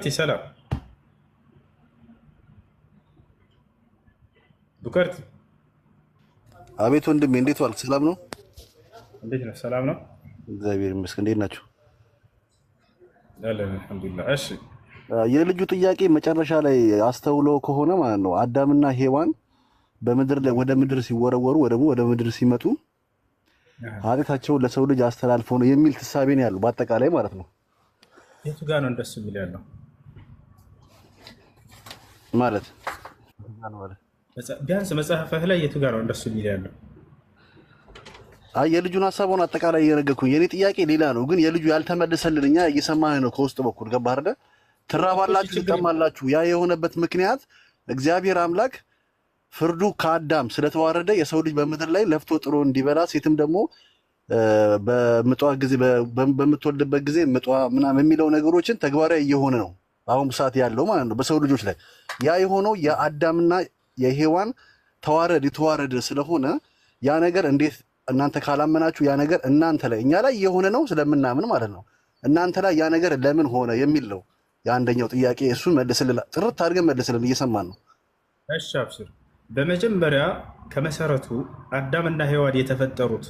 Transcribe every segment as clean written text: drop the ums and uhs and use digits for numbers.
سلام ذكرت አቤት ወንድሜ እንዴት ዋልክ? ሰላም ነው? እንዴት ነህ? ሰላም ነው እግዚአብሔር ይመስገን። እንዴት ናችሁ? አለን አልሐምዱሊላህ። እሺ የልጁ ጥያቄ መጨረሻ ላይ አስተውለው ከሆነ ማለት ነው አዳምና ሔዋን በምድር ላይ ወደ ምድር ሲወረወሩ ወደ ምድር ሲመጡ ኃጢአታቸውን ለሰው ልጅ አስተላልፈው ነው የሚል ትሳቤ ነው ያለው በአጠቃላይ ማለት ነው። የቱ ጋር ነው እንደሱ የሚል ያለው ማለት ቢያንስ መጽሐፍህ ላይ የቱ ጋር ነው እንደሱ የሚል ያለው? አይ የልጁን ሐሳቡን አጠቃላይ እየነገርኩኝ የኔ ጥያቄ ሌላ ነው፣ ግን የልጁ ያልተመለሰልን እኛ እየሰማህ ነው ከውስጥ በኩል ገባህ አይደል? ትራባላችሁ፣ ትጠማላችሁ። ያ የሆነበት ምክንያት እግዚአብሔር አምላክ ፍርዱ ከአዳም ስለተዋረደ የሰው ልጅ በምድር ላይ ለፍቶ ጥሮ እንዲበላ ሴትም ደግሞ በምጧ ጊዜ በምትወልድበት ጊዜ ምጧ ምናምን የሚለው ነገሮችን ተግባራዊ እየሆነ ነው አሁን ሰዓት ያለው ማለት ነው በሰው ልጆች ላይ። ያ የሆነው የአዳምና የሔዋን የተዋረደ ስለሆነ ያ ነገር እንዴት እናንተ ካላመናችሁ ያ ነገር እናንተ ላይ እኛ ላይ የሆነ ነው ስለምናምን ማለት ነው እናንተ ላይ ያ ነገር ለምን ሆነ የሚል ነው የአንደኛው ጥያቄ። እሱን መልስልን፣ ጥርት አድርገን መልስልን፣ እየሰማን ነው። እሺ አብሽር። በመጀመሪያ ከመሰረቱ አዳምና ሔዋን የተፈጠሩት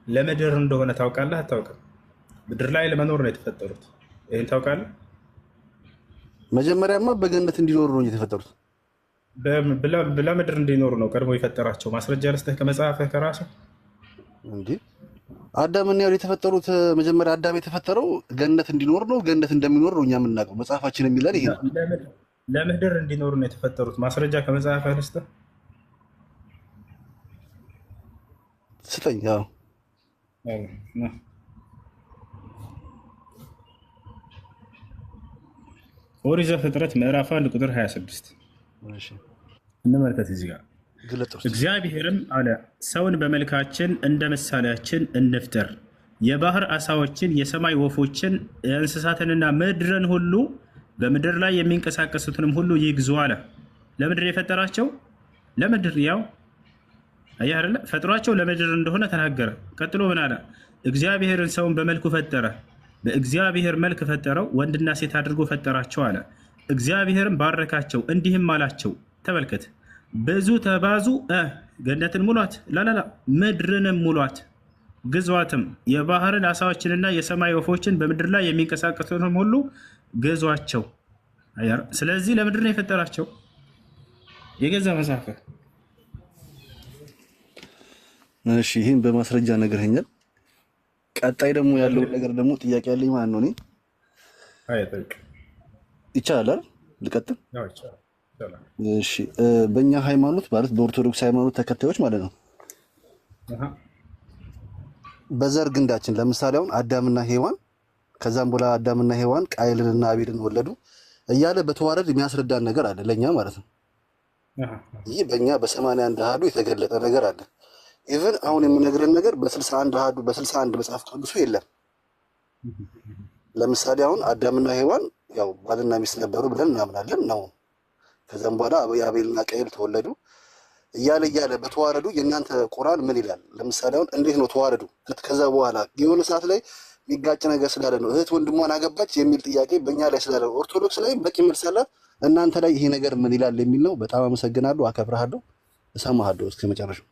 ለምድር እንደሆነ ታውቃለህ አታውቅም? ምድር ላይ ለመኖር ነው የተፈጠሩት። ይሄን ታውቃለህ? መጀመሪያማ በገነት እንዲኖሩ ነው የተፈጠሩት። ለምድር እንዲኖሩ ነው ቀድሞ የፈጠራቸው። ማስረጃ ልስጥህ ከመጽሐፍህ ከራስህ እንዴ። አዳምና ሔዋን የተፈጠሩት መጀመሪያ አዳም የተፈጠረው ገነት እንዲኖር ነው። ገነት እንደሚኖር ነው እኛ የምናውቀው። መጽሐፋችን የሚለን ይሄ ነው። ለምድር እንዲኖሩ ነው የተፈጠሩት። ማስረጃ ከመጽሐፍህ ልስጥህ ስጠኝ። አዎ ኦሪት ዘፍጥረት ምዕራፍ 1 ቁጥር 26 እሺ እንመልከት። እዚህ ጋር እግዚአብሔርም አለ ሰውን በመልካችን እንደ ምሳሌያችን እንፍጠር፣ የባህር ዓሣዎችን፣ የሰማይ ወፎችን፣ እንስሳትንና ምድርን ሁሉ በምድር ላይ የሚንቀሳቀሱትንም ሁሉ ይግዙ አለ። ለምድር የፈጠራቸው ለምድር ያው አየህ አይደለ? ፈጥሯቸው ለምድር እንደሆነ ተናገረ። ቀጥሎ ምን አለ? እግዚአብሔርን ሰውን በመልኩ ፈጠረ፣ በእግዚአብሔር መልክ ፈጠረው፣ ወንድና ሴት አድርጎ ፈጠራቸው አለ። እግዚአብሔርም ባረካቸው እንዲህም አላቸው፣ ተመልከት፣ ብዙ ተባዙ፣ ገነትን ሙሏት፣ ላላላ ምድርንም ሙሏት፣ ግዟትም፣ የባህርን ዓሣዎችንና የሰማይ ወፎችን በምድር ላይ የሚንቀሳቀሱትንም ሁሉ ግዟቸው። ስለዚህ ለምድር ነው የፈጠራቸው። የገዛ መጽሐፍ። እሺ ይህን በማስረጃ ነግረኸኛል። ቀጣይ ደግሞ ያለው ነገር ደግሞ ጥያቄ ያለኝ ማለት ነው። እኔ ይቻላል ልቀጥል? እሺ በእኛ ሃይማኖት ማለት በኦርቶዶክስ ሃይማኖት ተከታዮች ማለት ነው በዘር ግንዳችን ለምሳሌ አሁን አዳምና ሔዋን ከዛም በኋላ አዳምና ሔዋን ቃየልንና አቤልን ወለዱ እያለ በተዋረድ የሚያስረዳን ነገር አለ ለኛ ማለት ነው። ይህ በእኛ በ81 አሃዱ የተገለጠ ነገር አለ። ኢቭን አሁን የምነግረን ነገር በ61 አሃዱ በ61 መጽሐፍ ቅዱስ የለም። ለምሳሌ አሁን አዳምና ሔዋን ያው ባልና ሚስት ነበሩ ብለን እናምናለን ነው። ከዛም በኋላ አቤልና ቃየል ተወለዱ እያለ በተዋረዱ የእናንተ ቁርአን ምን ይላል? ለምሳሌ አሁን እንዴት ነው ተዋረዱ? ከዛ በኋላ የሆነ ሰዓት ላይ የሚጋጭ ነገር ስላለ ነው እህት ወንድሟን አገባች የሚል ጥያቄ በእኛ ላይ ስላለ ኦርቶዶክስ ላይ በቂ መልስ አላት። እናንተ ላይ ይሄ ነገር ምን ይላል የሚል ነው። በጣም አመሰግናለሁ፣ አከብርሃለሁ፣ እሰማሃለሁ እስከ መጨረሻው።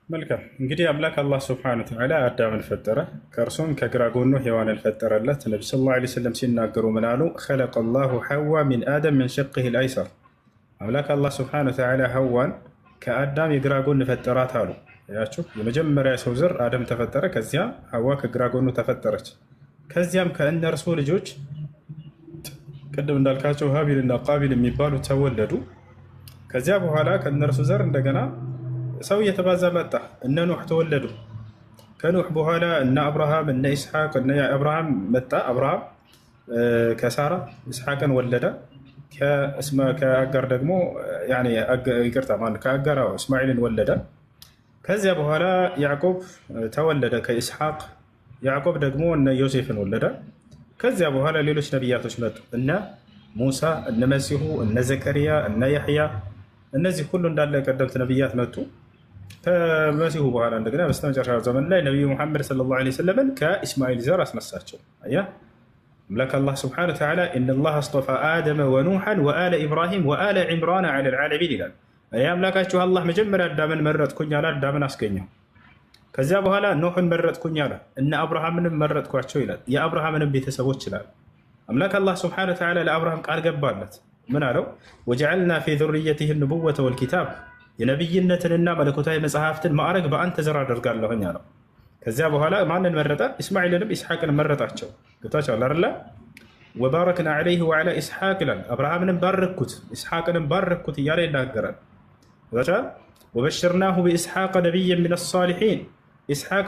መልካም እንግዲህ አምላክ አላህ ስብሐነሁ ወተዓላ አዳምን ፈጠረ፣ ከእርሱም ከግራ ጎኑ ሔዋንን ፈጠረለት። ነቢ ሰለላሁ ዐለይሂ ወሰለም ሲናገሩ ምን አሉ? ኸለቀ ላሁ ሐዋ ሚን አደም ምን ሸቅህ ልአይሰር። አምላክ አላህ ስብሐነሁ ወተዓላ ሐዋን ከአዳም የግራ ጎን ፈጠራት አሉ። ያችሁ የመጀመሪያ ሰው ዘር አደም ተፈጠረ፣ ከዚያ ሐዋ ከግራ ጎኑ ተፈጠረች። ከዚያም ከእነርሱ ልጆች ቅድም እንዳልካቸው ሀቢልና ቃቢል የሚባሉ ተወለዱ። ከዚያ በኋላ ከእነርሱ ዘር እንደገና ሰው እየተባዛ መጣ። እነ ኑሕ ተወለዱ። ከኑሕ በኋላ እነ አብርሃም እነ ኢስሐቅ እነ አብርሃም መጣ። አብርሃም ከሳራ ኢስሐቅን ወለደ። ከአጋር ደግሞ ይቅርታ ከአጋር እስማኤልን ወለደ። ከዚያ በኋላ ያዕቆብ ተወለደ ከኢስሐቅ። ያዕቆብ ደግሞ እነ ዮሴፍን ወለደ። ከዚያ በኋላ ሌሎች ነቢያቶች መጡ። እነ ሙሳ፣ እነ መሲሁ፣ እነ ዘከርያ፣ እነ ያሕያ። እነዚህ ሁሉ እንዳለ ቀደምት ነቢያት መጡ። ከመሲሁ በኋላ እንደገና በስተመጨረሻ ዘመን ላይ ነቢዩ ሙሐመድ ሰለላሁ ዐለይሂ ወሰለምን ከኢስማኤል ዘር አስነሳቸው። አያ أملاك الله سبحانه وتعالى إن الله اصطفى آدم ونوحا وآل إبراهيم وآل عمران على العالمين إلى يا أملاك الله مجمر الدامن مرت كنيا لا الدامن أسكنيه ከዚያ በኋላ ኖህን መረጥኩኝ አለ እነ አብርሃምንም መረጥኳቸው ይላል የአብርሃምንም ቤተሰቦች ይላል አምላክ አላህ Subhanahu Wa Ta'ala ለአብርሃም ቃል ገባለት ምን አለው ወጀዐልና ፊ ذريته النبوة والكتاب የነብይነትንና መለኮታዊ መጽሐፍትን ማዕረግ በአንተ ዘር አደርጋለሁኝ አለው ከዚያ በኋላ ማንን መረጠ ኢስማኤልንም ኢስሐቅን መረጣቸው ገብታችኋል አይደል ወባረክና عليه وعلى إسحاق ይላል አብርሃምንም ባረኩት ኢስሐቅንም ባረኩት እያለ ይናገራል ገብታችኋል وبشرناه بإسحاق نبيا من الصالحين إسحاق